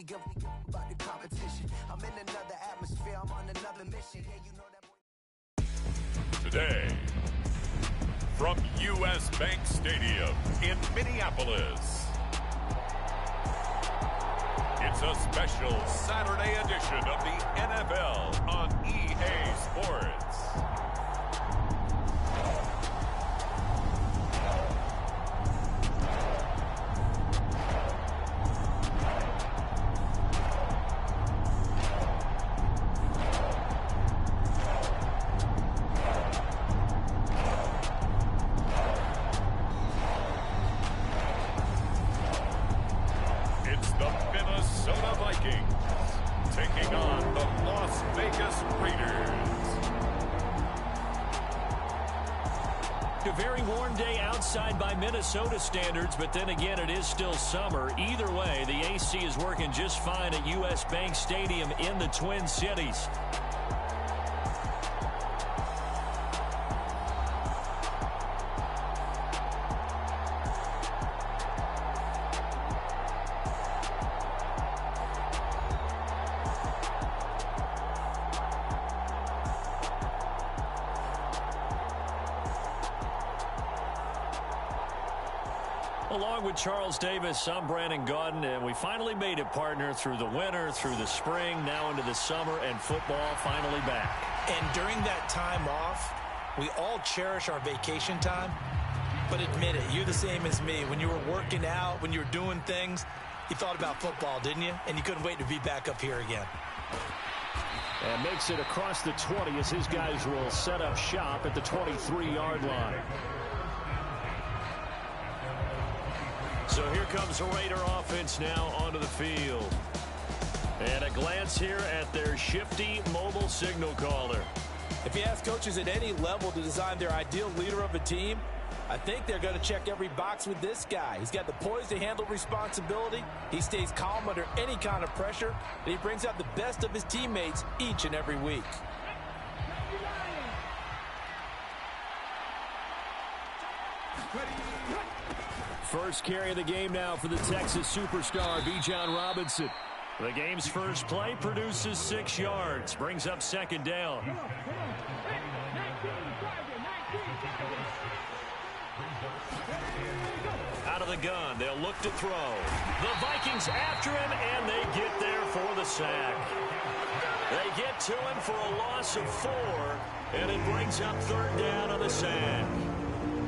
really give about the competition. I'm in another atmosphere, I'm on another mission. Yeah, you know that. Today, from U.S. Bank Stadium in Minneapolis, it's a special Saturday edition of the NFL on EA Sports. Taking on the Las Vegas Raiders. A very warm day outside by Minnesota standards, but then again, it is still summer. Either way, the AC is working just fine at U.S. Bank Stadium in the Twin Cities. Along with Charles Davis, I'm Brandon Gaudin, and we finally made it, partner, through the winter, through the spring, now into the summer, and football finally back. And during that time off, we all cherish our vacation time. But admit it, you're the same as me. When you were working out, when you were doing things, you thought about football, didn't you? And you couldn't wait to be back up here again. And makes it across the 20 as his guys will set up shop at the 23-yard line. So here comes the Raider offense now onto the field. And a glance here at their shifty mobile signal caller. If you ask coaches at any level to design their ideal leader of a team, I think they're going to check every box with this guy. He's got the poise to handle responsibility. He stays calm under any kind of pressure. And he brings out the best of his teammates each and every week. First carry of the game now for the Texas superstar, Bijan Robinson. The game's first play produces 6 yards, brings up second down. Out of the gun, they'll look to throw. The Vikings after him, and they get there for the sack. They get to him for a loss of 4, and it brings up third down on the sack.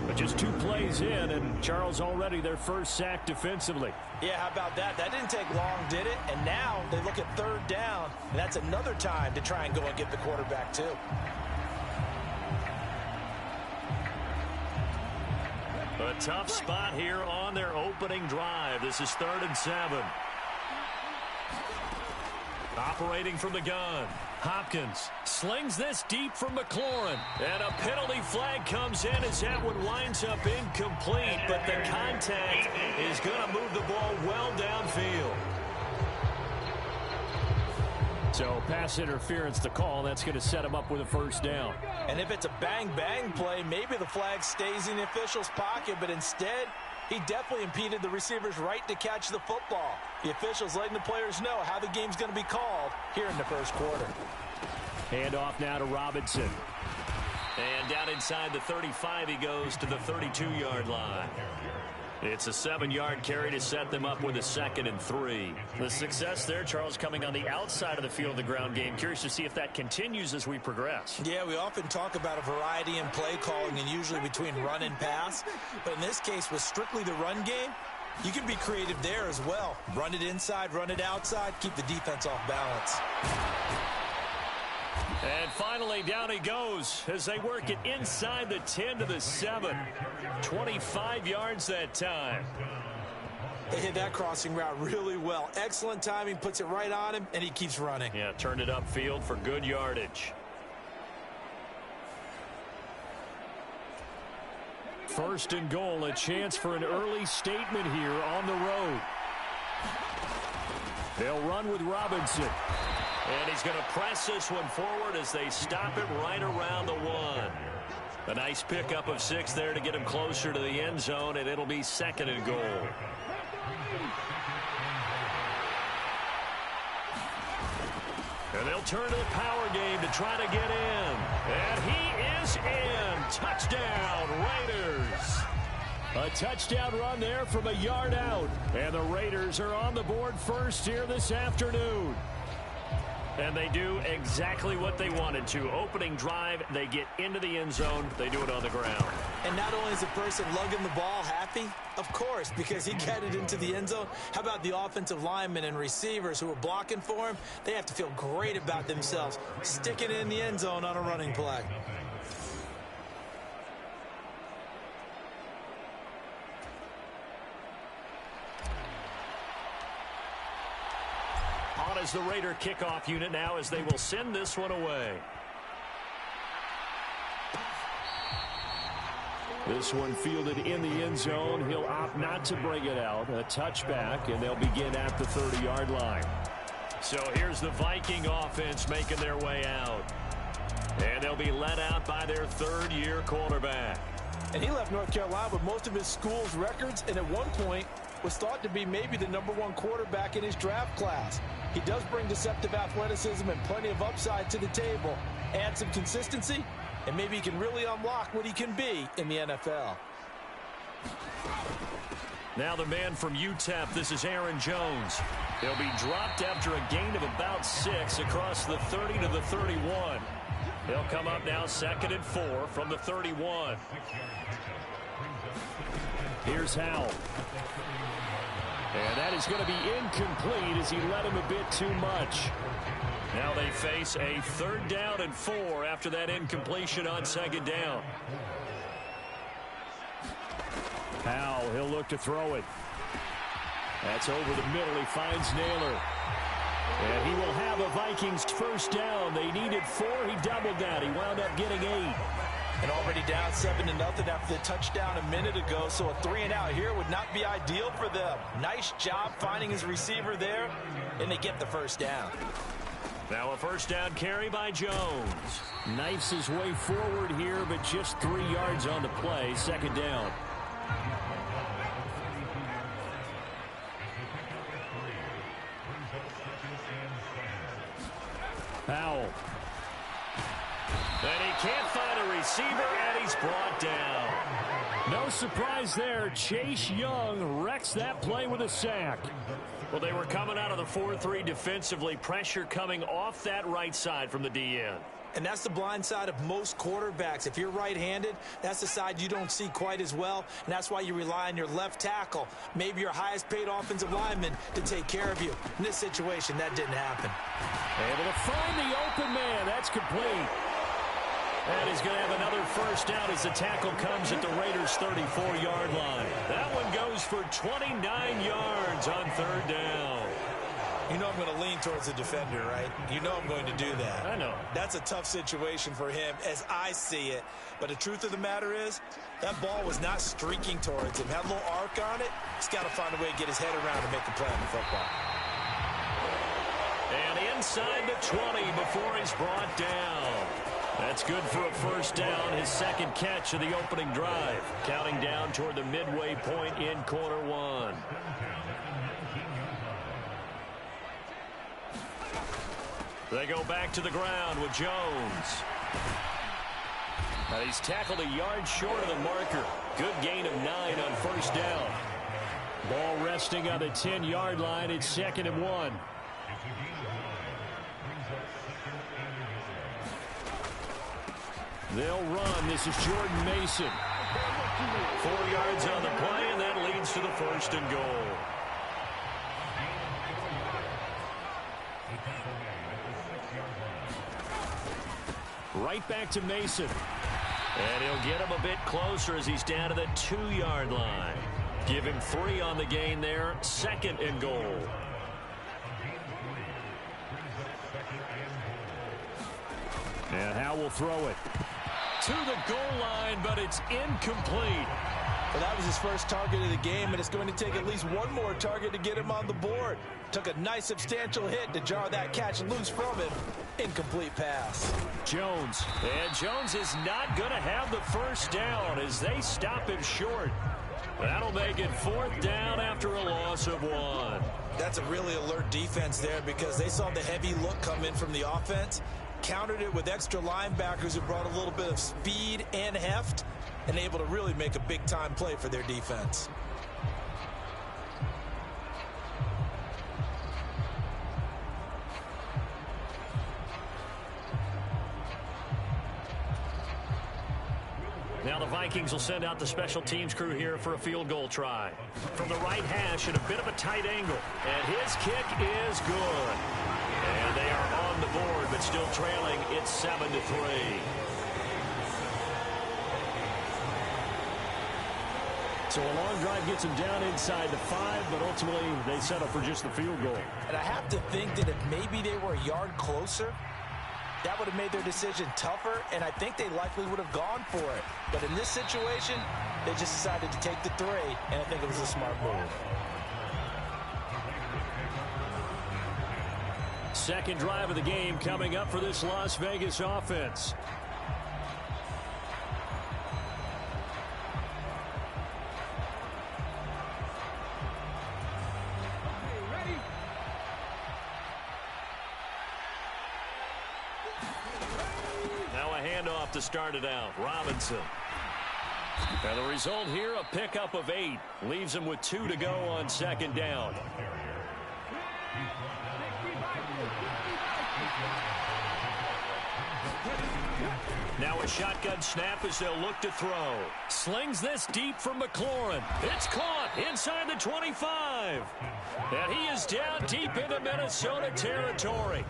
But just 2 plays in, and Charles already their first sack defensively. Yeah, how about that? That didn't take long, did it? And now they look at third down, and that's another time to try and go and get the quarterback, too. A tough spot here on their opening drive. This is 3rd and 7. Operating from the gun. Hopkins slings this deep from McLaurin. And a penalty flag comes in as that one winds up incomplete. But the contact is going to move the ball well downfield. So pass interference the call. That's going to set him up with a first down. And if it's a bang-bang play, maybe the flag stays in the official's pocket. But instead, he definitely impeded the receiver's right to catch the football. The officials letting the players know how the game's going to be called here in the first quarter. Hand off now to Robinson. And down inside the 35, he goes to the 32-yard line. It's a 7-yard carry to set them up with a 2nd and 3. The success there, Charles, coming on the outside of the field of the ground game. Curious to see if that continues as we progress. Yeah, we often talk about a variety in play calling and usually between run and pass. But in this case, with strictly the run game, you can be creative there as well. Run it inside, run it outside, keep the defense off balance. And finally, down he goes as they work it inside the 10 to the 7. 25 yards that time. They hit that crossing route really well. Excellent timing, puts it right on him, and he keeps running. Yeah, turned it upfield for good yardage. First and goal, a chance for an early statement here on the road. They'll run with Robinson. And he's going to press this one forward as they stop it right around the 1. A nice pickup of 6 there to get him closer to the end zone, and it'll be 2nd and goal. And they'll turn to the power game to try to get in. And he is in. Touchdown, Raiders. A touchdown run there from a yard out. And the Raiders are on the board first here this afternoon. And they do exactly what they wanted to. Opening drive, they get into the end zone. They do it on the ground. And not only is the person lugging the ball happy, of course, because he got it into the end zone. How about the offensive linemen and receivers who are blocking for him? They have to feel great about themselves, sticking it in the end zone on a running play. On is the Raider kickoff unit now as they will send this one away. This one fielded in the end zone. He'll opt not to bring it out. A touchback, and they'll begin at the 30-yard line. So here's the Viking offense making their way out. And they'll be led out by their third-year quarterback. And he left North Carolina with most of his school's records, and at one point was thought to be maybe the #1 quarterback in his draft class. He does bring deceptive athleticism and plenty of upside to the table. Add some consistency, and maybe he can really unlock what he can be in the NFL. Now the man from UTEP, this is Aaron Jones. He'll be dropped after a gain of about 6 across the 30 to the 31. He'll come up now 2nd and 4 from the 31. Here's Howell. And that is going to be incomplete as he led him a bit too much. Now they face a 3rd down and 4 after that incompletion on 2nd down. Howell, he'll look to throw it. That's over the middle. He finds Naylor. And he will have a Vikings 1st down. They needed 4. He doubled that. He wound up getting 8. And already down 7-0 after the touchdown a minute ago, so a 3-and-out here would not be ideal for them. Nice job finding his receiver there, and they get the 1st down. Now a 1st down carry by Jones. Knifes his way forward here, but just 3 yards on the play. 2nd down. Powell. And he can't find a receiver, and he's brought down. No surprise there. Chase Young wrecks that play with a sack. Well, they were coming out of the 4-3 defensively. Pressure coming off that right side from the DN. And that's the blind side of most quarterbacks. If you're right-handed, that's the side you don't see quite as well, and that's why you rely on your left tackle, maybe your highest-paid offensive lineman, to take care of you. In this situation, that didn't happen. Able to find the open man. That's complete. And he's going to have another 1st down as the tackle comes at the Raiders' 34-yard line. That one goes for 29 yards on 3rd down. You know I'm going to lean towards the defender, right? You know I'm going to do that. I know. That's a tough situation for him as I see it. But the truth of the matter is, that ball was not streaking towards him. Had a little arc on it. He's got to find a way to get his head around and make a play on the football. And inside the 20 before he's brought down. That's good for a 1st down, his 2nd catch of the opening drive. Counting down toward the midway point in quarter 1. They go back to the ground with Jones. And he's tackled a yard short of the marker. Good gain of 9 on 1st down. Ball resting on the 10-yard line. It's 2nd and 1. They'll run. This is Jordan Mason. 4 yards on the play, and that leads to the 1st and goal. Right back to Mason. And he'll get him a bit closer as he's down to the 2-yard line. Give him 3 on the gain there. 2nd and goal. And Howell will throw it to the goal line, but it's incomplete. Well, that was his first target of the game, and it's going to take at least one more target to get him on the board. Took a nice substantial hit to jar that catch loose from him. Incomplete pass. Jones. And Jones is not going to have the 1st down as they stop him short. That'll make it 4th down after a loss of 1. That's a really alert defense there because they saw the heavy look come in from the offense, countered it with extra linebackers who brought a little bit of speed and heft, and able to really make a big-time play for their defense. Now the Vikings will send out the special teams crew here for a field goal try. From the right hash at a bit of a tight angle. And his kick is good. And they are on the board, but still trailing. It's 7-3. So a long drive gets them down inside the 5, but ultimately they settle for just the field goal. And I have to think that if maybe they were a yard closer, that would have made their decision tougher, and I think they likely would have gone for it. But in this situation, they just decided to take the 3, and I think it was a smart move. Second drive of the game coming up for this Las Vegas offense. To start it out, Robinson. And the result here, a pickup of 8. Leaves him with 2 to go on 2nd down. Now a shotgun snap as they'll look to throw. Slings this deep from McLaurin. It's caught inside the 25. And he is down deep into Minnesota territory.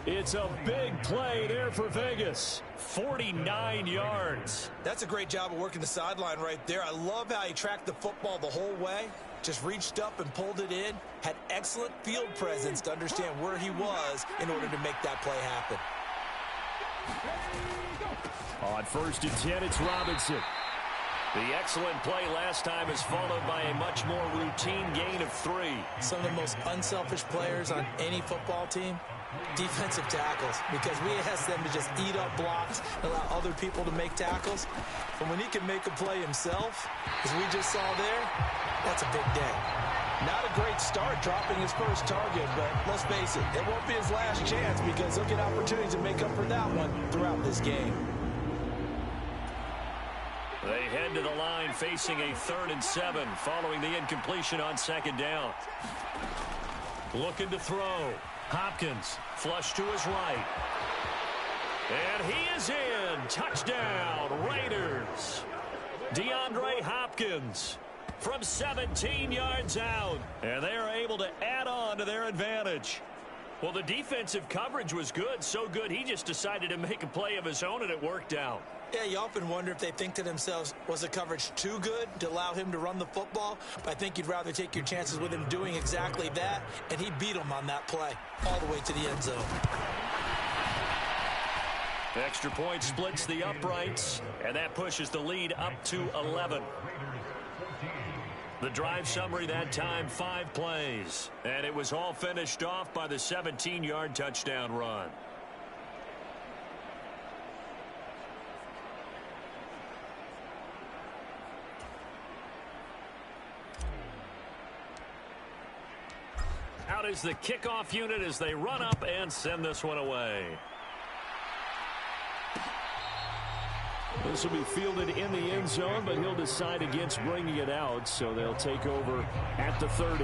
It's a big play there for Vegas. 49 yards. That's a great job of working the sideline right there. I love how he tracked the football the whole way. Just reached up and pulled it in. Had excellent field presence to understand where he was in order to make that play happen. On 1st and 10, it's Robinson. The excellent play last time is followed by a much more routine gain of 3. Some of the most unselfish players on any football team, defensive tackles, because we ask them to just eat up blocks, allow other people to make tackles. But when he can make a play himself, as we just saw there, that's a big day. Not a great start dropping his first target, but let's face it, it won't be his last chance because he'll get opportunities to make up for that one throughout this game. They head to the line facing a 3rd and 7 following the incompletion on 2nd down. Looking to throw. Hopkins, flush to his right. And he is in. Touchdown, Raiders. DeAndre Hopkins from 17 yards out. And they are able to add on to their advantage. Well, the defensive coverage was good, so good he just decided to make a play of his own, and it worked out. Yeah, you often wonder if they think to themselves, was the coverage too good to allow him to run the football? But I think you'd rather take your chances with him doing exactly that, and he beat him on that play all the way to the end zone. Extra point splits the uprights, and that pushes the lead up to 11. The drive summary that time, 5 plays. And it was all finished off by the 17-yard touchdown run. Out is the kickoff unit as they run up and send this one away. This will be fielded in the end zone, but he'll decide against bringing it out, so they'll take over at the 30.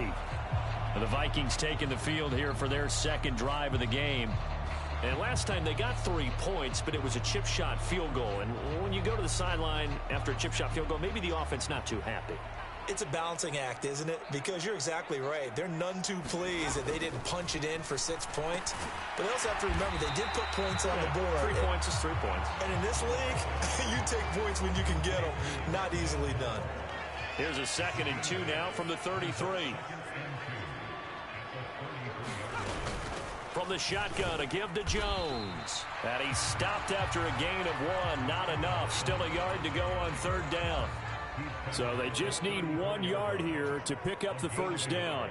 And the Vikings taking the field here for their 2nd drive of the game. And last time they got 3 points, but it was a chip shot field goal. And when you go to the sideline after a chip shot field goal, maybe the offense not too happy. It's a balancing act, isn't it? Because you're exactly right. They're none too pleased that they didn't punch it in for 6 points. But they also have to remember they did put points on the board. 3 points is 3 points. And in this league, you take points when you can get them. Not easily done. Here's a 2nd and 2 now from the 33. From the shotgun, a give to Jones. And he stopped after a gain of 1. Not enough. Still a yard to go on 3rd down. So they just need 1 yard here to pick up the 1st down.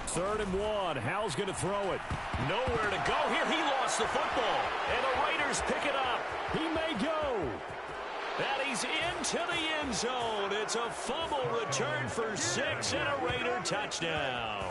3rd and 1. Howell's going to throw it. Nowhere to go here. He lost the football. And the Raiders pick it up. He may go. And he he's into the end zone. It's a fumble return for 6 and a Raider touchdown.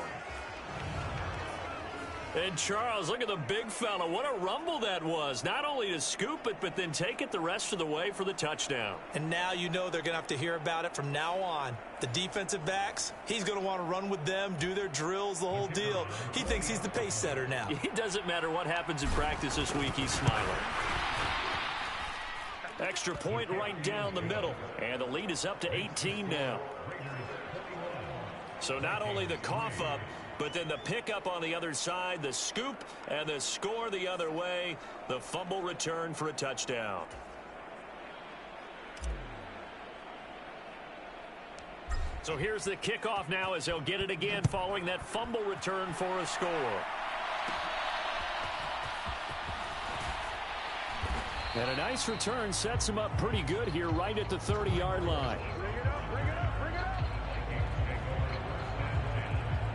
And Charles, look at the big fella. What a rumble that was. Not only to scoop it, but then take it the rest of the way for the touchdown. And now you know they're going to have to hear about it from now on. The defensive backs, he's going to want to run with them, do their drills, the whole deal. He thinks he's the pace setter now. It doesn't matter what happens in practice this week, he's smiling. Extra point right down the middle. And the lead is up to 18 now. So not only the cough up, but then the pickup on the other side, the scoop, and the score the other way. The fumble return for a touchdown. So here's the kickoff now as they'll get it again following that fumble return for a score. And a nice return sets him up pretty good here right at the 30-yard line.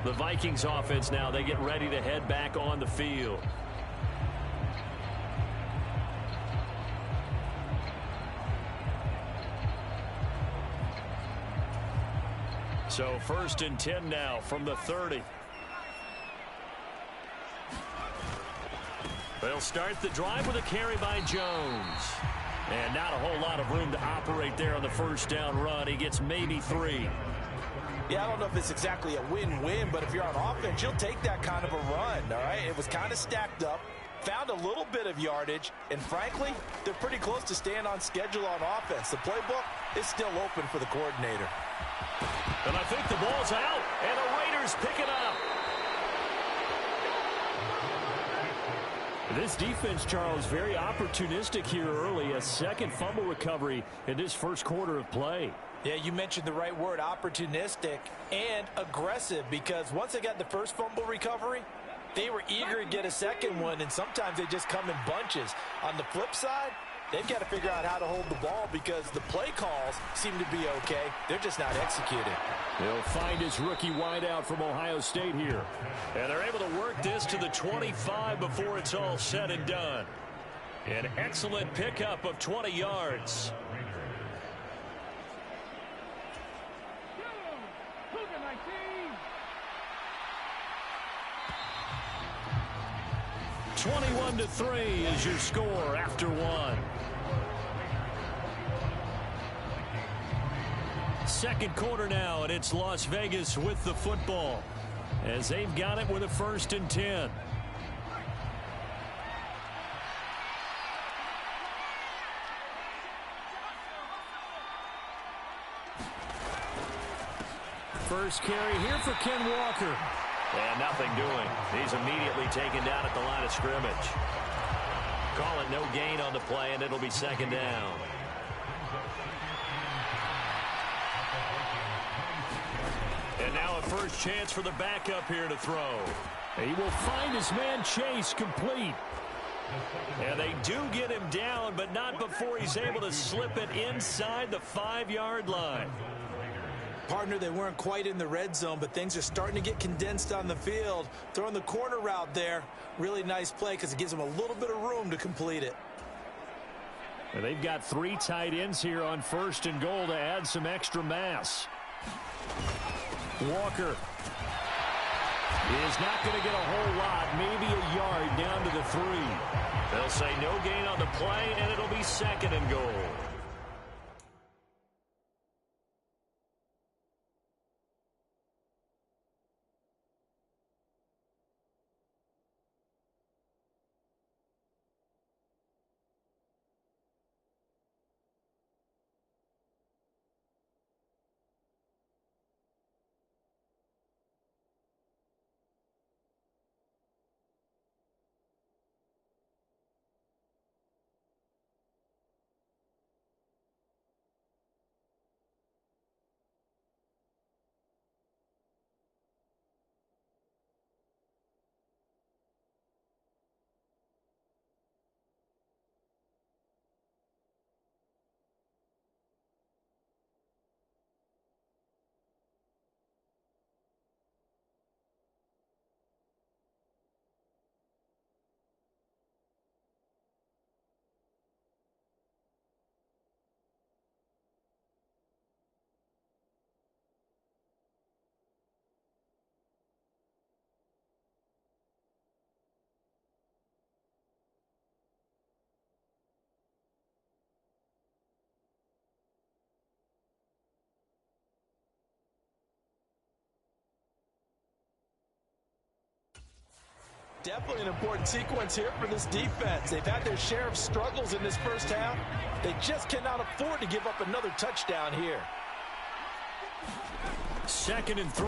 The Vikings offense now, they get ready to head back on the field. So 1st and 10 now from the 30. They'll start the drive with a carry by Jones. And not a whole lot of room to operate there on the first down run. He gets maybe 3. Yeah, I don't know if it's exactly a win-win, but if you're on offense, you'll take that kind of a run, all right? It was kind of stacked up, found a little bit of yardage, and frankly, they're pretty close to staying on schedule on offense. The playbook is still open for the coordinator. And I think the ball's out, and the Raiders pick it up. This defense, Charles, very opportunistic here early. A second fumble recovery in this first quarter of play. Yeah, you mentioned the right word, opportunistic and aggressive, because once they got the first fumble recovery, they were eager to get a second one, and sometimes they just come in bunches. On the flip side, they've got to figure out how to hold the ball because the play calls seem to be okay. They're just not executing. He'll find his rookie wideout from Ohio State here. And they're able to work this to the 25 before it's all said and done. An excellent pickup of 20 yards. 21-3 is your score after one. Second quarter now, and it's Las Vegas with the football as they've got it with a 1st and 10. First carry here for Ken Walker. And nothing doing. He's immediately taken down at the line of scrimmage. Call it no gain on the play, and it'll be 2nd down. And now a first chance for the backup here to throw. He will find his man Chase complete. And they do get him down, but not before he's able to slip it inside the 5-yard line. Partner, they weren't quite in the red zone, but things are starting to get condensed on the field. Throwing the corner route there, really nice play because it gives them a little bit of room to complete it. And they've got 3 tight ends here on 1st and goal to add some extra mass. Walker is not going to get a whole lot, maybe a yard down to the 3. They'll say no gain on the play, and it'll be 2nd and goal. Definitely an important sequence here for this defense. They've had their share of struggles in this first half. They just cannot afford to give up another touchdown here. 2nd and 3.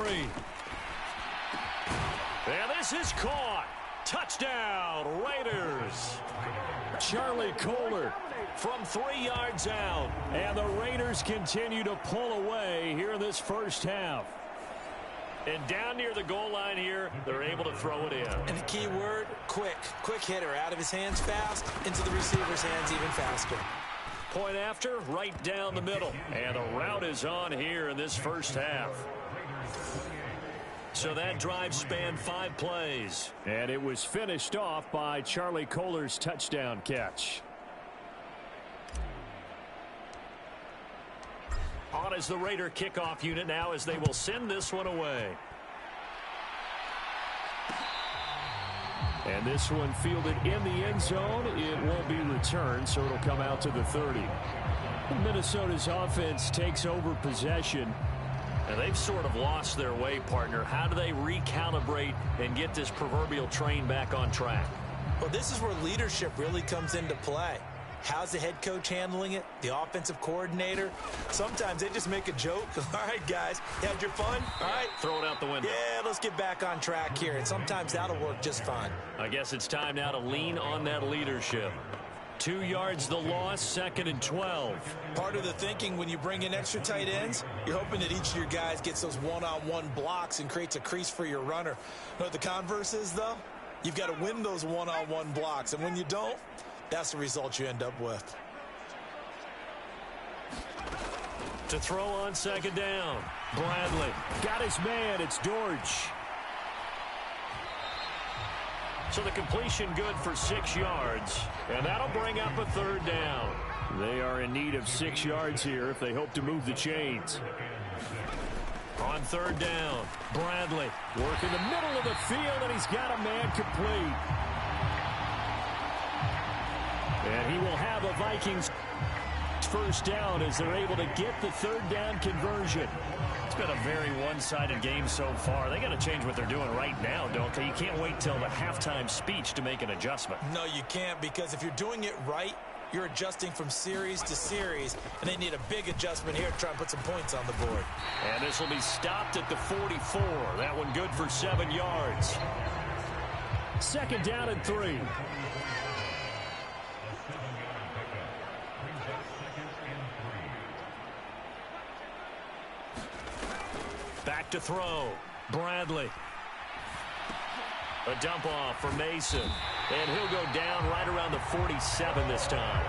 And this is caught. Touchdown, Raiders. Charlie Kolar from 3 yards out. And the Raiders continue to pull away here in this first half. And down near the goal line here, they're able to throw it in. And the key word, quick. Quick hitter. Out of his hands fast, into the receiver's hands even faster. Point after, right down the middle. And the route is on here in this first half. So that drive spanned 5 plays. And it was finished off by Charlie Kolar's touchdown catch. On is the Raider kickoff unit now as they will send this one away. And this one fielded in the end zone. It won't be returned, so it'll come out to the 30. Minnesota's offense takes over possession. And they've sort of lost their way, partner. How do they recalibrate and get this proverbial train back on track? Well, this is where leadership really comes into play. How's the head coach handling it? The offensive coordinator? Sometimes they just make a joke. All right, guys, you had your fun? All right. Throw it out the window. Yeah, let's get back on track here. And sometimes that'll work just fine. I guess it's time now to lean on that leadership. 2 yards the loss, 2nd and 12. Part of the thinking when you bring in extra tight ends, you're hoping that each of your guys gets those one-on-one blocks and creates a crease for your runner. You know what the converse is, though? You've got to win those one-on-one blocks. And when you don't, that's the result you end up with. To throw on 2nd down. Bradley got his man. It's Dortch. So the completion good for 6 yards. And that'll bring up a 3rd down. They are in need of 6 yards here if they hope to move the chains. On 3rd down, Bradley working the middle of the field, and he's got a man complete. And he will have a Vikings first down as they're able to get the 3rd down conversion. It's been a very one-sided game so far. They got to change what they're doing right now, don't they? You can't wait till the halftime speech to make an adjustment. No, you can't, because if you're doing it right, you're adjusting from series to series, and they need a big adjustment here to try and put some points on the board. And this will be stopped at the 44. That one good for 7 yards. 2nd down and 3. Back to throw. Bradley. A dump off for Mason. And he'll go down right around the 47 this time.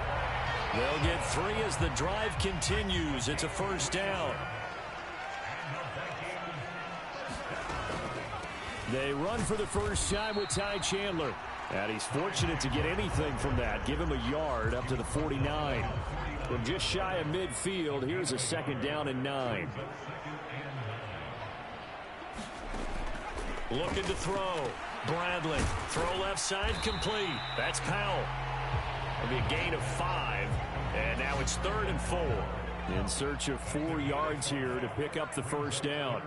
They'll get 3 as the drive continues. It's a 1st down. They run for the first time with Ty Chandler. And he's fortunate to get anything from that. Give him a yard up to the 49. From just shy of midfield, here's a 2nd down and 9. Looking to throw. Bradley. Throw left side complete. That's Powell. It'll be a gain of 5. And now it's 3rd and 4. In search of 4 yards here to pick up the 1st down.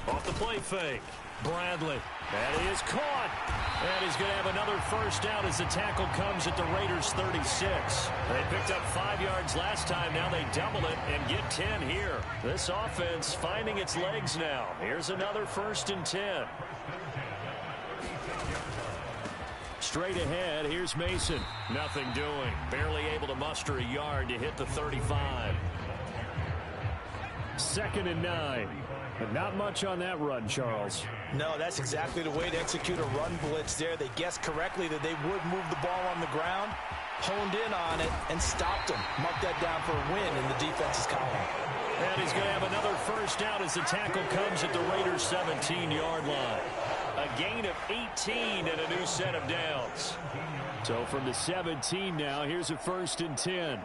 Off the play fake. Bradley. That is caught. And he's going to have another 1st down as the tackle comes at the Raiders' 36. They picked up 5 yards last time. Now they double it and get 10 here. This offense finding its legs now. Here's another 1st and 10. Straight ahead, here's Mason. Nothing doing. Barely able to muster a yard to hit the 35. 2nd and 9. But not much on that run, Charles. No, that's exactly the way to execute a run blitz there. They guessed correctly that they would move the ball on the ground, honed in on it, and stopped them. Mark that down for a win in the defense's column. And he's going to have another 1st down as the tackle comes at the Raiders' 17-yard line. A gain of 18 and a new set of downs. So from the 17 now, here's a 1st and 10.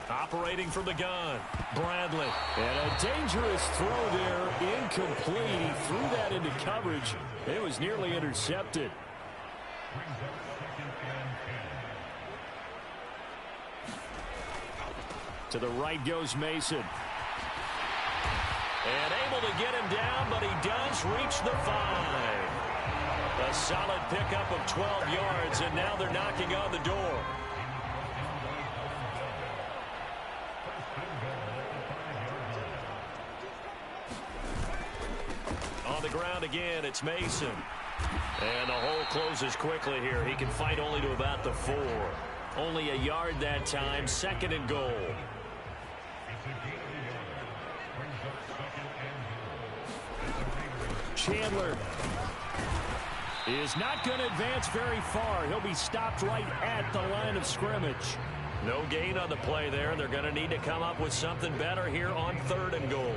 Operating from the gun, Bradley. And a dangerous throw there, incomplete. He threw that into coverage. It was nearly intercepted. To the right goes Mason. And able to get him down, but he does reach the 5. A solid pickup of 12 yards, and now they're knocking on the door. On the ground again, it's Mason. And the hole closes quickly here. He can fight only to about the 4. Only a yard that time, 2nd and goal. Chandler is not going to advance very far. He'll be stopped right at the line of scrimmage. No gain on the play there. They're going to need to come up with something better here on 3rd and goal.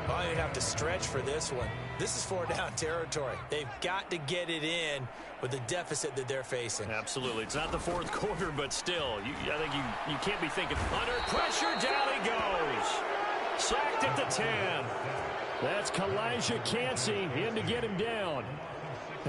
Oh, you'd have to stretch for this one. This is 4-down territory. They've got to get it in with the deficit that they're facing. Absolutely. It's not the 4th quarter, but still, I think you can't be thinking under pressure. Down he goes. Sacked at the 10. That's Kalijah Cansey in to get him down.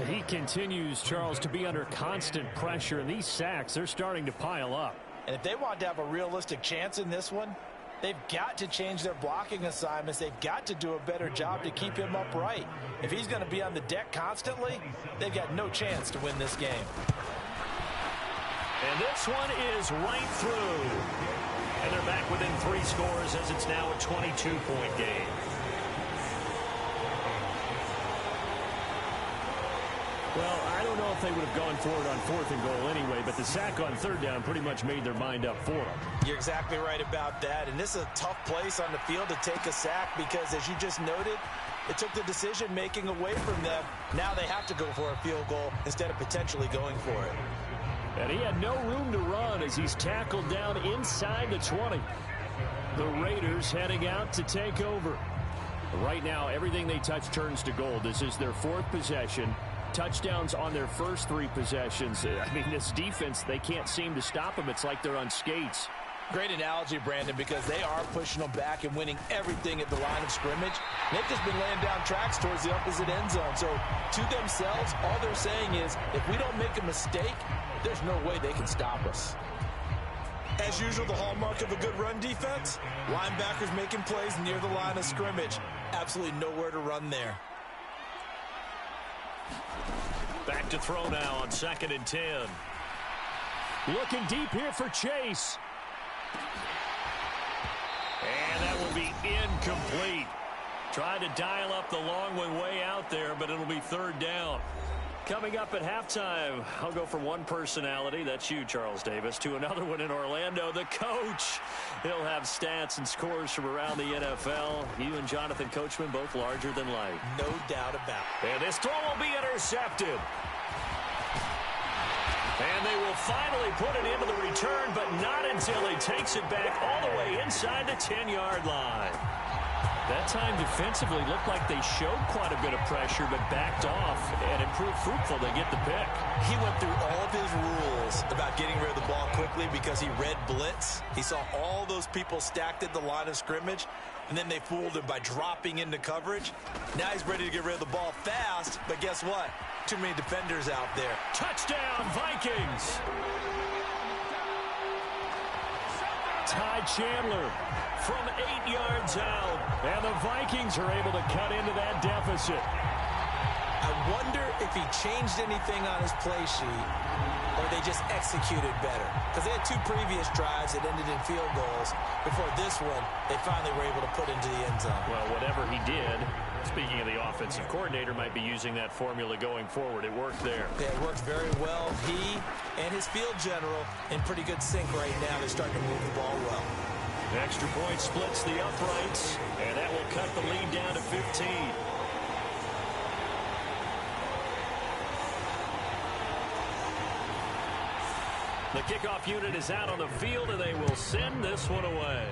He continues, Charles, to be under constant pressure, and these sacks, they're starting to pile up. And if they want to have a realistic chance in this one, they've got to change their blocking assignments. They've got to do a better job to keep him upright. If he's going to be on the deck constantly, they've got no chance to win this game. And this one is right through. And they're back within 3 scores as it's now a 22-point game. Well, I don't know if they would have gone for it on 4th and goal anyway, but the sack on 3rd down pretty much made their mind up for them. You're exactly right about that, and this is a tough place on the field to take a sack because, as you just noted, it took the decision-making away from them. Now they have to go for a field goal instead of potentially going for it. And he had no room to run as he's tackled down inside the 20. The Raiders heading out to take over. Right now, everything they touch turns to gold. This is their 4th possession. Touchdowns on their first 3 possessions. I mean, this defense, they can't seem to stop them. It's like they're on skates. Great analogy, Brandon, because they are pushing them back and winning everything at the line of scrimmage. They've just been laying down tracks towards the opposite end zone. So, to themselves, all they're saying is, if we don't make a mistake, there's no way they can stop us. As usual, the hallmark of a good run defense, linebackers making plays near the line of scrimmage. Absolutely nowhere to run there. Back to throw now on 2nd and 10. Looking deep here for Chase. And that will be incomplete. Tried to dial up the long way out there, but it'll be 3rd down. Coming up at halftime, I'll go from one personality, that's you, Charles Davis, to another one in Orlando, the coach. He'll have stats and scores from around the NFL. You and Jonathan Coachman both larger than life. No doubt about it. And this throw will be intercepted. And they will finally put it into the return, but not until he takes it back all the way inside the 10-yard line. That time defensively looked like they showed quite a bit of pressure but backed off and improved fruitful to get the pick. He went through all of his rules about getting rid of the ball quickly because he read blitz. He saw all those people stacked at the line of scrimmage, and then they fooled him by dropping into coverage. Now he's ready to get rid of the ball fast, but guess what? Too many defenders out there. Touchdown, Vikings! Ty Chandler from 8 yards out. And the Vikings are able to cut into that deficit. I wonder if he changed anything on his play sheet or they just executed better. Because they had 2 previous drives that ended in field goals. Before this one, they finally were able to put into the end zone. Well, whatever he did, speaking of the offensive coordinator, might be using that formula going forward. It worked there. Yeah, it worked very well. He and his field general in pretty good sync right now. They're starting to move the ball well. Extra point splits the uprights, and that will cut the lead down to 15. The kickoff unit is out on the field, and they will send this one away.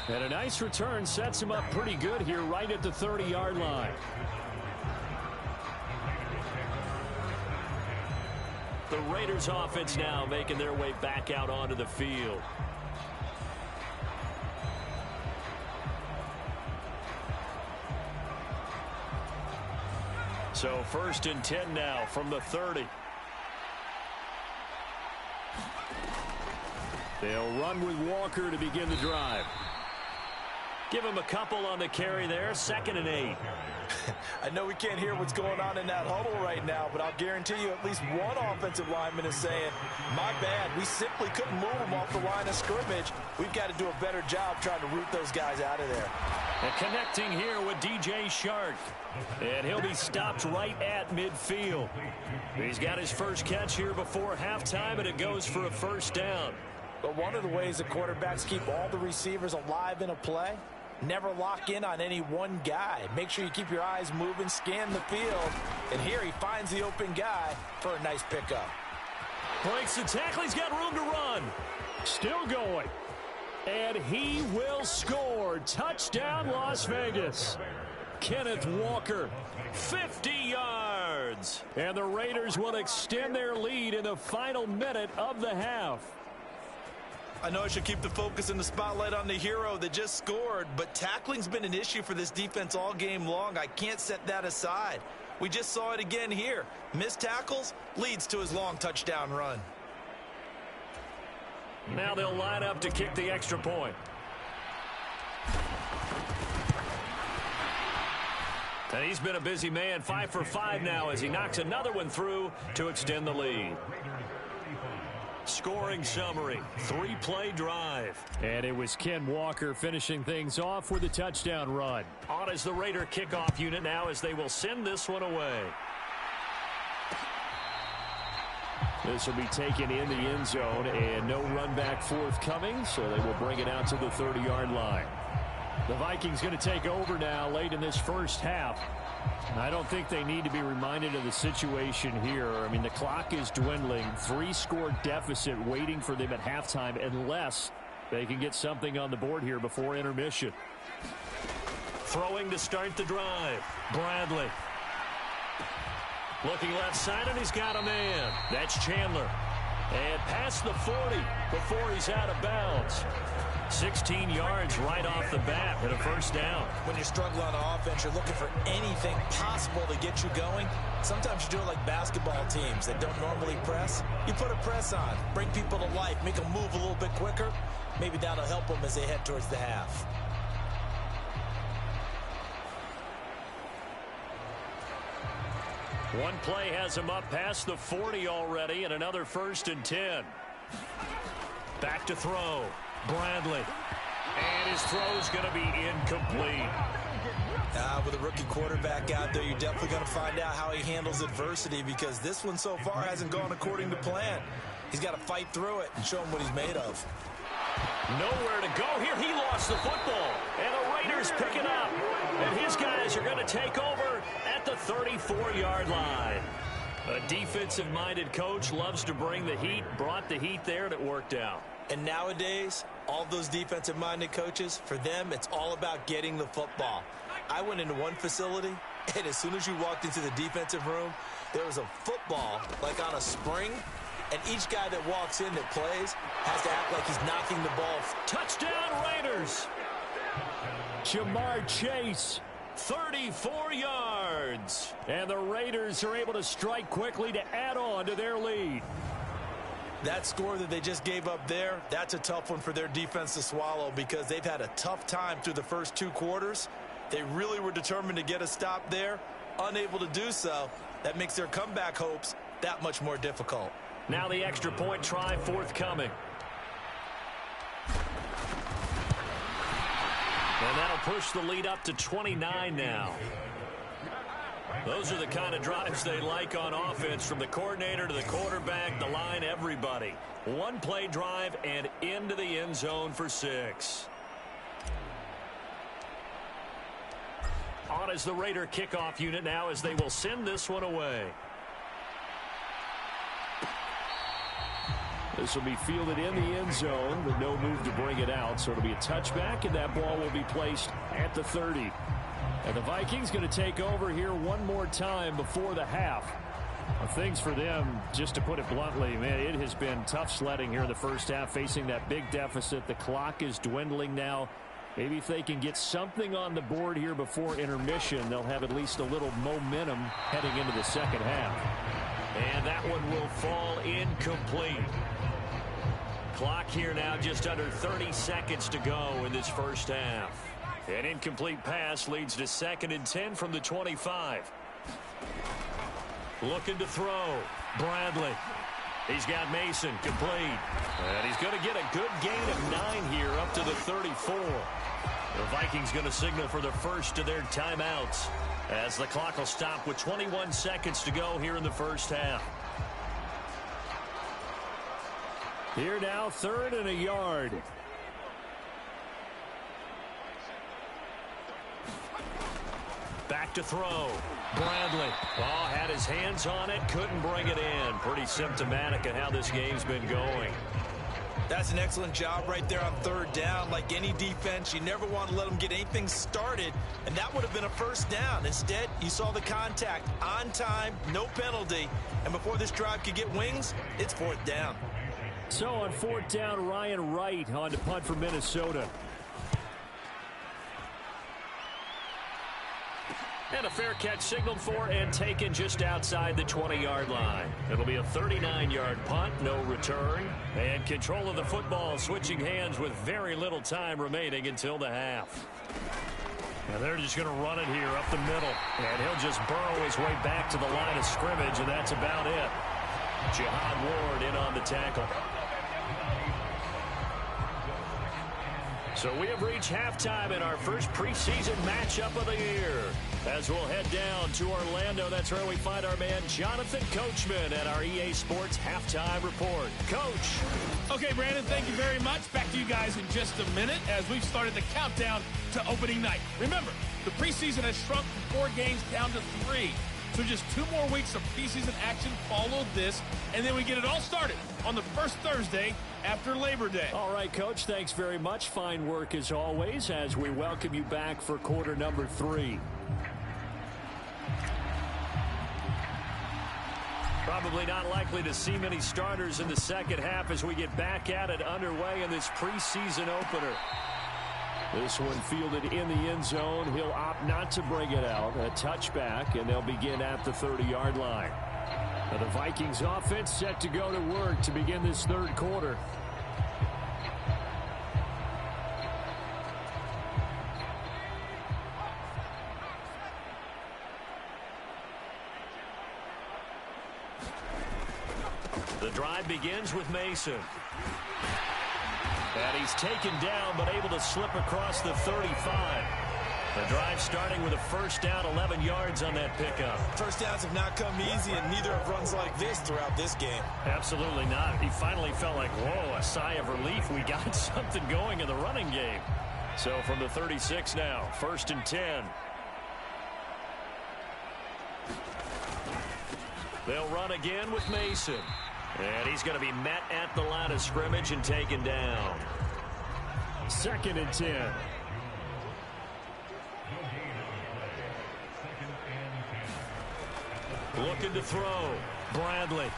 And a nice return sets him up pretty good here right at the 30-yard line. The Raiders offense now making their way back out onto the field. So 1st and 10 now from the 30. They'll run with Walker to begin the drive. Give him a couple on the carry there. 2nd and 8. I know we can't hear what's going on in that huddle right now, but I'll guarantee you at least one offensive lineman is saying, my bad, we simply couldn't move them off the line of scrimmage. We've got to do a better job trying to root those guys out of there. And connecting here with DJ Shark. And he'll be stopped right at midfield. He's got his first catch here before halftime, and it goes for a first down. But one of the ways the quarterbacks keep all the receivers alive in a play, never lock in on any one guy. Make sure you keep your eyes moving, scan the field. And here he finds the open guy for a nice pickup. Breaks the tackle. He's got room to run. Still going. And he will score. Touchdown, Las Vegas. Kenneth Walker, 50 yards. And the Raiders will extend their lead in the final minute of the half. I know I should keep the focus and the spotlight on the hero that just scored, but tackling's been an issue for this defense all game long. I can't set that aside. We just saw it again here. Missed tackles leads to his long touchdown run. Now they'll line up to kick the extra point. And he's been a busy man, 5 for 5 now as he knocks another one through to extend the lead. Scoring summary, 3-play drive. And it was Ken Walker finishing things off with a touchdown run. On is the Raider kickoff unit now as they will send this one away. This will be taken in the end zone and no run back forthcoming, so they will bring it out to the 30-yard line. The Vikings going to take over now late in this first half. I don't think they need to be reminded of the situation here. I mean, the clock is dwindling. 3-score deficit waiting for them at halftime unless they can get something on the board here before intermission. Throwing to start the drive. Bradley. Looking left side, and he's got a man. That's Chandler. And past the 40 before he's out of bounds. 16 yards right off the bat and a first down. When you're struggling on offense, you're looking for anything possible to get you going. Sometimes you do it like basketball teams that don't normally press. You put a press on, bring people to life, make them move a little bit quicker. Maybe that'll help them as they head towards the half. One play has him up past the 40 already, and another 1st and 10. Back to throw. Bradley. And his throw's going to be incomplete. With a rookie quarterback out there, you're definitely going to find out how he handles adversity because this one so far hasn't gone according to plan. He's got to fight through it and show him what he's made of. Nowhere to go here. He lost the football. And the Raiders pick it up. And his guys are going to take over at the 34-yard line. A defensive-minded coach loves to bring the heat, brought the heat there, and it worked out. And nowadays, all those defensive-minded coaches, for them, it's all about getting the football. I went into one facility, and as soon as you walked into the defensive room, there was a football, like on a spring, and each guy that walks in that plays has to act like he's knocking the ball. Touchdown, Raiders! Jamar Chase, 34 yards. And the Raiders are able to strike quickly to add on to their lead. That score that they just gave up there, that's a tough one for their defense to swallow because they've had a tough time through the first 2 quarters. They really were determined to get a stop there, unable to do so. That makes their comeback hopes that much more difficult. Now the extra point try forthcoming. And that'll push the lead up to 29 now. Those are the kind of drives they like on offense, from the coordinator to the quarterback, the line, everybody. 1-play drive and into the end zone for 6. On is the Raider kickoff unit now as they will send this one away. This will be fielded in the end zone with no move to bring it out, so it'll be a touchback, and that ball will be placed at the 30. And the Vikings going to take over here one more time before the half. Well, things for them, just to put it bluntly, man, it has been tough sledding here in the first half, facing that big deficit. The clock is dwindling now. Maybe if they can get something on the board here before intermission, they'll have at least a little momentum heading into the second half. And that one will fall incomplete. Clock here now, just under 30 seconds to go in this first half. An incomplete pass leads to 2nd and 10 from the 25. Looking to throw. Bradley. He's got Mason complete. And he's going to get a good gain of 9 here up to the 34. The Vikings going to signal for the first of their timeouts as the clock will stop with 21 seconds to go here in the first half. Here now, 3rd and a yard. Back to throw. Bradley. Oh, had his hands on it, couldn't bring it in. Pretty symptomatic of how this game's been going. That's an excellent job right there on 3rd down. Like any defense, you never want to let them get anything started, and that would have been a first down. Instead, you saw the contact on time, no penalty, and before this drive could get wings, it's 4th down. So on 4th down, Ryan Wright on to punt for Minnesota. And a fair catch signaled for and taken just outside the 20-yard line. It'll be a 39-yard punt, no return. And control of the football switching hands with very little time remaining until the half. And they're just going to run it here up the middle. And he'll just burrow his way back to the line of scrimmage, and that's about it. Jihad Ward in on the tackle. So we have reached halftime in our first preseason matchup of the year. As we'll head down to Orlando, that's where we find our man Jonathan Coachman at our EA Sports Halftime Report. Coach. Okay, Brandon, thank you very much. Back to you guys in just a minute as we've started the countdown to opening night. Remember, the preseason has shrunk from 4 games down to 3. So just 2 more weeks of preseason action follow this, and then we get it all started on the first Thursday after Labor Day. All right, Coach, thanks very much. Fine work as always as we welcome you back for quarter number 3. Probably not likely to see many starters in the second half as we get back at it underway in this preseason opener. This one fielded in the end zone. He'll opt not to bring it out. A touchback, and they'll begin at the 30-yard line. Now the Vikings offense set to go to work to begin this 3rd quarter. The drive begins with Mason. And he's taken down, but able to slip across the 35. The drive starting with a first down, 11 yards on that pickup. First downs have not come easy, and neither have runs like this throughout this game. Absolutely not. He finally felt like, whoa, a sigh of relief. We got something going in the running game. So from the 36 now, 1st and 10. They'll run again with Mason. And he's going to be met at the line of scrimmage and taken down. 2nd and 10. Looking to throw. Bradley.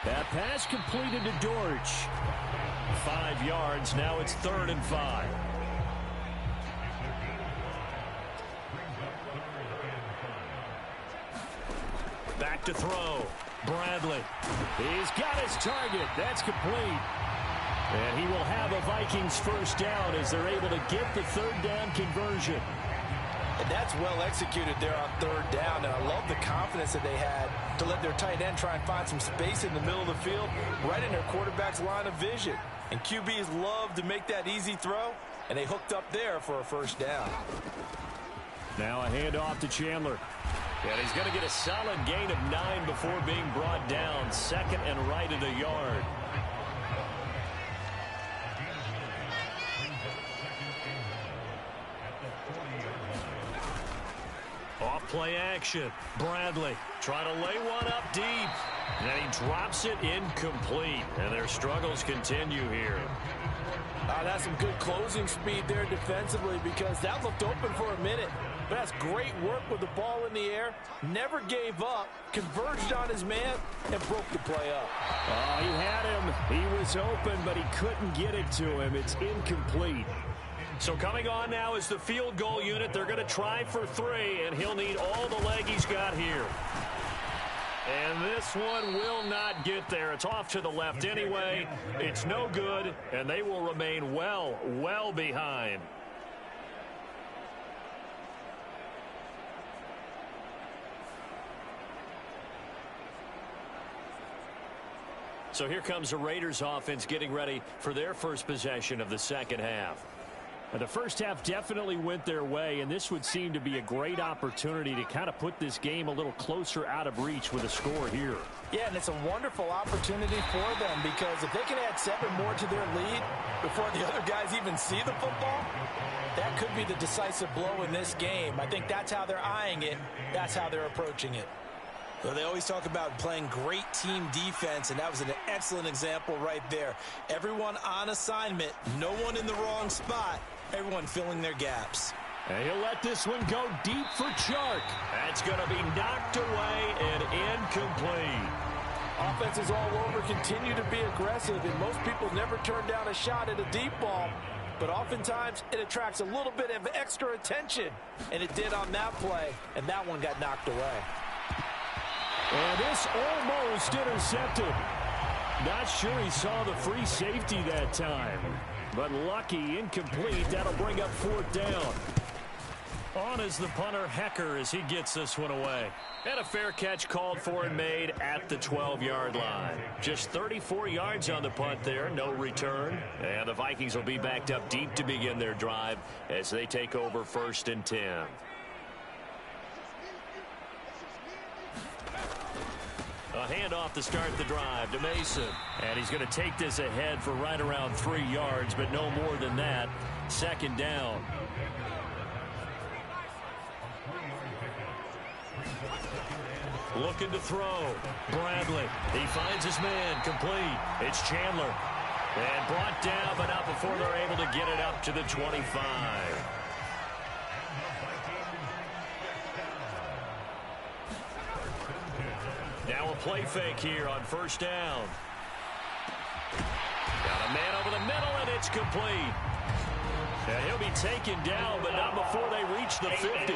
That pass completed to Dortch. 5 yards. Now it's 3rd and 5. Back to throw. Bradley. He's got his target. That's complete. And he will have a Vikings first down as they're able to get the 3rd down conversion. And that's well executed there on 3rd down. And I love the confidence that they had to let their tight end try and find some space in the middle of the field, right in their quarterback's line of vision. And QBs love to make that easy throw, and they hooked up there for a first down. Now a handoff to Chandler. And he's going to get a solid gain of 9 before being brought down. 2nd and right at a yard. Off play action. Bradley trying to lay one up deep. And he drops it incomplete. And their struggles continue here. That's some good closing speed there defensively because that looked open for a minute. But that's great work with the ball in the air. Never gave up, converged on his man, and broke the play up. Oh, he had him. He was open, but he couldn't get it to him. It's incomplete. So coming on now is the field goal unit. They're going to try for 3, and he'll need all the leg he's got here. And this one will not get there. It's off to the left anyway. It's no good, and they will remain well behind. So here comes the Raiders offense getting ready for their first possession of the second half. The first half definitely went their way, and this would seem to be a great opportunity to kind of put this game a little closer out of reach with a score here. Yeah, and it's a wonderful opportunity for them, because if they can add 7 more to their lead before the other guys even see the football, that could be the decisive blow in this game. I think that's how they're eyeing it. That's how they're approaching it. Well, they always talk about playing great team defense, and that was an excellent example right there. Everyone on assignment, no one in the wrong spot, everyone filling their gaps. And he'll let this one go deep for Chark. That's going to be knocked away and incomplete. Offenses all over continue to be aggressive, and most people never turn down a shot at a deep ball. But oftentimes, it attracts a little bit of extra attention, and it did on that play, and that one got knocked away. And this almost intercepted. Not sure he saw the free safety that time. But lucky, incomplete. That'll bring up 4th down. On is the punter, Hecker, as he gets this one away. And a fair catch called for and made at the 12-yard line. Just 34 yards on the punt there, no return. And the Vikings will be backed up deep to begin their drive as they take over 1st and 10. A handoff to start the drive to Mason. And he's going to take this ahead for right around 3 yards, but no more than that. 2nd down. Looking to throw. Bradley. He finds his man. Complete. It's Chandler. And brought down, but not before they're able to get it up to the 25. Now a play fake here on 1st down. Got a man over the middle, and it's complete. And he'll be taken down, but not before they reach the 50.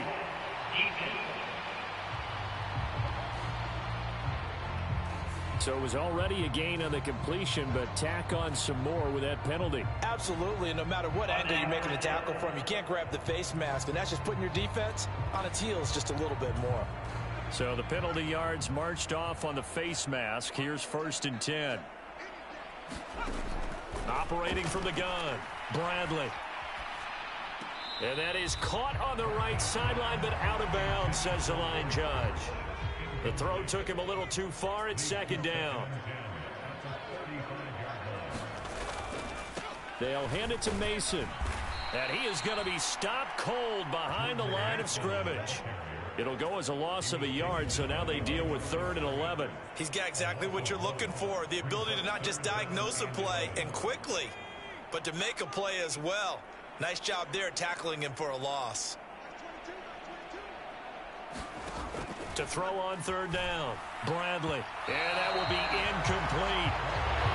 So it was already a gain on the completion, but tack on some more with that penalty. Absolutely, and no matter what angle you're making the tackle from, you can't grab the face mask, and that's just putting your defense on its heels just a little bit more. So the penalty yards marched off on the face mask. Here's 1st and 10. Operating from the gun, Bradley. And that is caught on the right sideline, but out of bounds, says the line judge. The throw took him a little too far. It's 2nd down. They'll hand it to Mason. And he is going to be stopped cold behind the line of scrimmage. It'll go as a loss of a yard, so now they deal with 3rd and 11. He's got exactly what you're looking for, the ability to not just diagnose a play and quickly, but to make a play as well. Nice job there tackling him for a loss. To throw on 3rd down, Bradley. And that will be incomplete.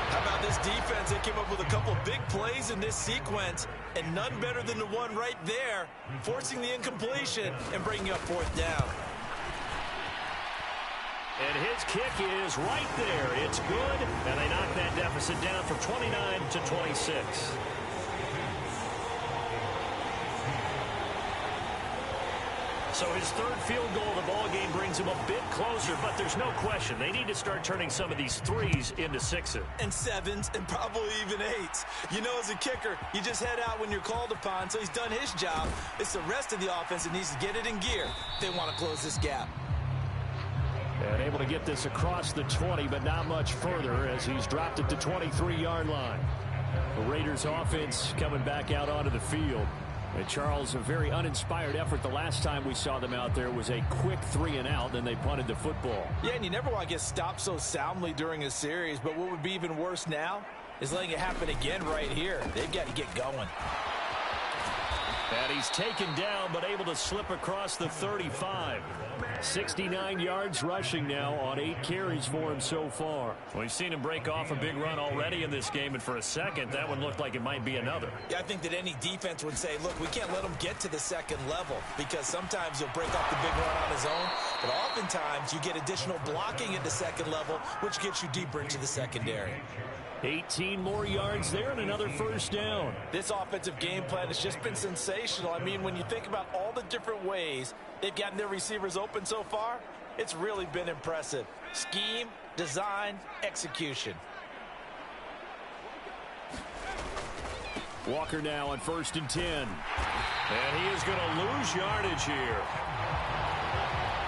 How about this defense? They came up with a couple of big plays in this sequence, and none better than the one right there, forcing the incompletion and bringing up 4th down. And his kick is right there. It's good, and they knock that deficit down from 29 to 26. So his 3rd field goal of the ball game brings him a bit closer, but there's no question they need to start turning some of these 3s into 6s. And 7s, and probably even 8s. You know, as a kicker, you just head out when you're called upon, so he's done his job. It's the rest of the offense that needs to get it in gear. They want to close this gap. And able to get this across the 20, but not much further as he's dropped it to 23-yard line. The Raiders offense coming back out onto the field. And Charles, a very uninspired effort. The last time we saw them out there was a quick 3-and-out, then they punted the football. Yeah, and you never want to get stopped so soundly during a series, but what would be even worse now is letting it happen again right here. They've got to get going. And he's taken down, but able to slip across the 35. 69 yards rushing now on 8 carries for him so far. We've seen him break off a big run already in this game, and for a second, that one looked like it might be another. Yeah, I think that any defense would say, look, we can't let him get to the second level, because sometimes he'll break off the big run on his own, but oftentimes you get additional blocking at the second level, which gets you deeper into the secondary. 18 more yards there and another first down. This offensive game plan has just been sensational. I mean, when you think about all the different ways they've gotten their receivers open so far, it's really been impressive. Scheme, design, execution. Walker now on 1st and 10. And he is going to lose yardage here.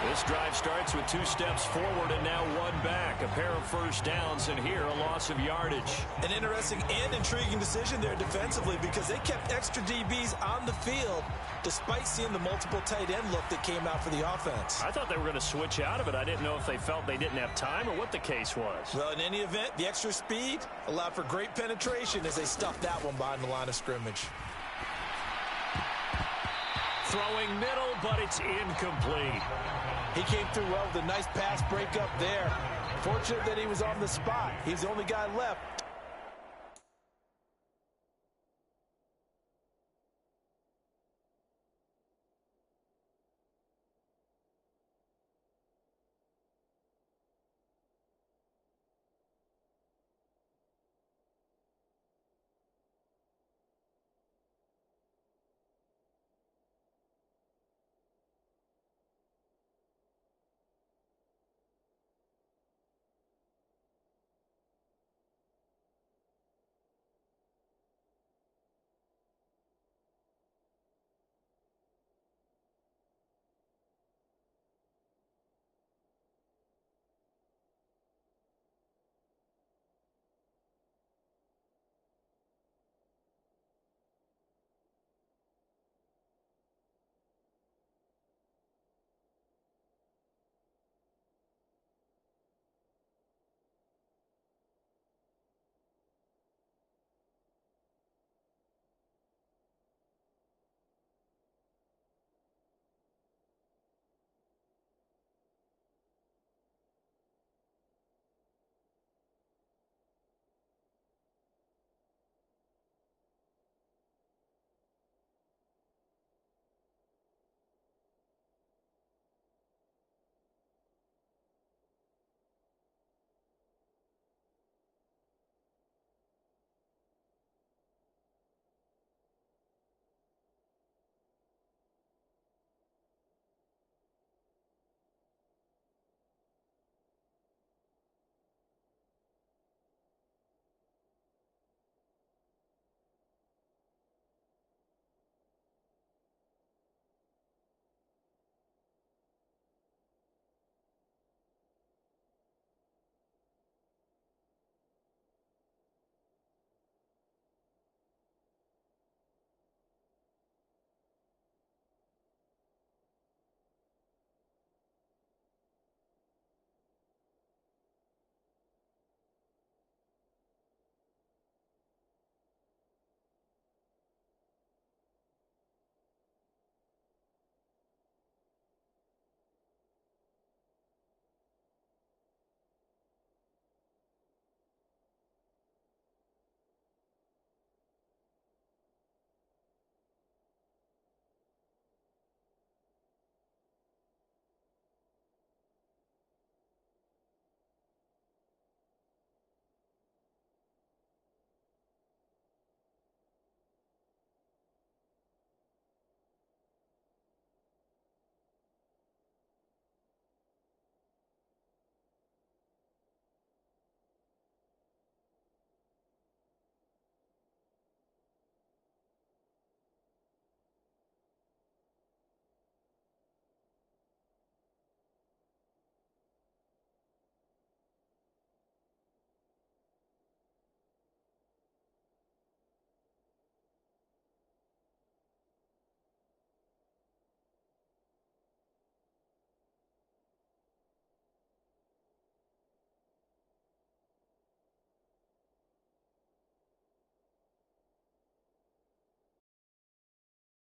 This drive starts with 2 steps forward and now 1 back. A pair of first downs, and here a loss of yardage. An interesting and intriguing decision there defensively, because they kept extra DBs on the field despite seeing the multiple tight end look that came out for the offense. I thought they were going to switch out of it. I didn't know if they felt they didn't have time or what the case was. Well, in any event, the extra speed allowed for great penetration as they stuffed that one behind the line of scrimmage. Throwing middle, but it's incomplete. He came through well with a nice pass breakup there. Fortunate that he was on the spot. He's the only guy left